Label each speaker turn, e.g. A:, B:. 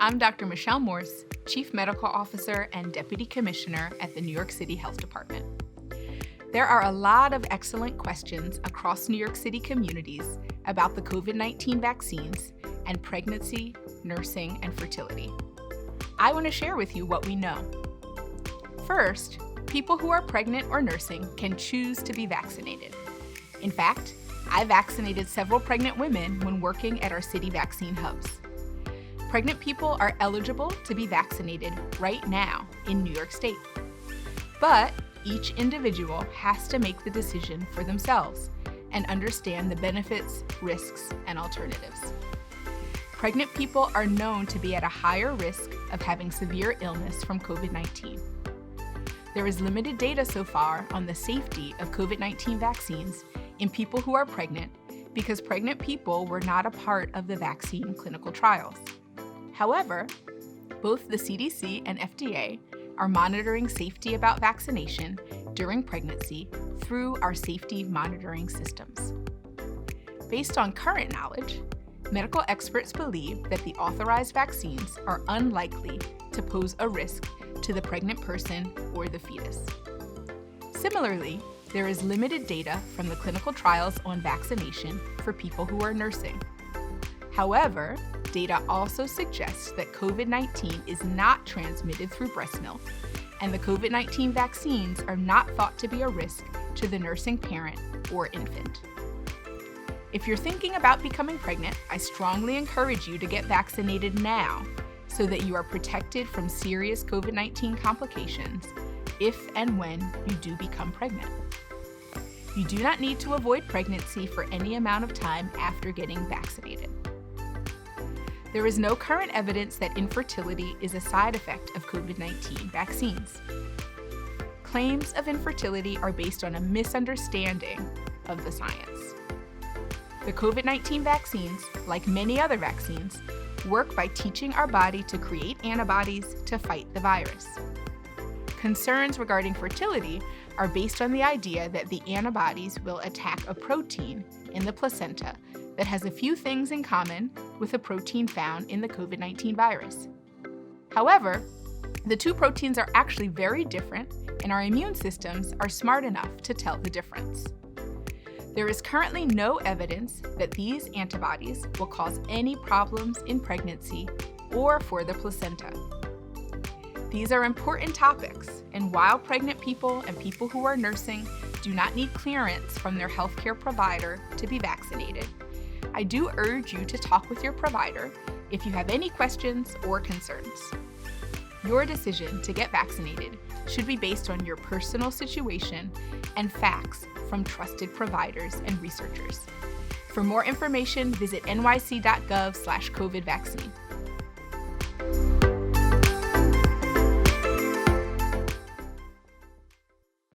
A: I'm Dr. Michelle Morse, Chief Medical Officer and Deputy Commissioner at the New York City Health Department. There are a lot of excellent questions across New York City communities about the COVID-19 vaccines and pregnancy, nursing, and fertility. I want to share with you what we know. First, people who are pregnant or nursing can choose to be vaccinated. In fact, I vaccinated several pregnant women when working at our city vaccine hubs. Pregnant people are eligible to be vaccinated right now in New York State. But each individual has to make the decision for themselves and understand the benefits, risks, and alternatives. Pregnant people are known to be at a higher risk of having severe illness from COVID-19. There is limited data so far on the safety of COVID-19 vaccines in people who are pregnant because pregnant people were not a part of the vaccine clinical trials. However, both the CDC and FDA are monitoring safety about vaccination during pregnancy through our safety monitoring systems. Based on current knowledge, medical experts believe that the authorized vaccines are unlikely to pose a risk to the pregnant person or the fetus. Similarly, there is limited data from the clinical trials on vaccination for people who are nursing. However, data also suggests that COVID-19 is not transmitted through breast milk, and the COVID-19 vaccines are not thought to be a risk to the nursing parent or infant. If you're thinking about becoming pregnant, I strongly encourage you to get vaccinated now so that you are protected from serious COVID-19 complications if and when you do become pregnant. You do not need to avoid pregnancy for any amount of time after getting vaccinated. There is no current evidence that infertility is a side effect of COVID-19 vaccines. Claims of infertility are based on a misunderstanding of the science. The COVID-19 vaccines, like many other vaccines, work by teaching our body to create antibodies to fight the virus. Concerns regarding fertility are based on the idea that the antibodies will attack a protein in the placenta that has a few things in common with a protein found in the COVID-19 virus. However, the two proteins are actually very different, and our immune systems are smart enough to tell the difference. There is currently no evidence that these antibodies will cause any problems in pregnancy or for the placenta. These are important topics, and while pregnant people and people who are nursing do not need clearance from their healthcare provider to be vaccinated, I do urge you to talk with your provider if you have any questions or concerns. Your decision to get vaccinated should be based on your personal situation and facts from trusted providers and researchers. For more information, visit nyc.gov/COVID vaccine.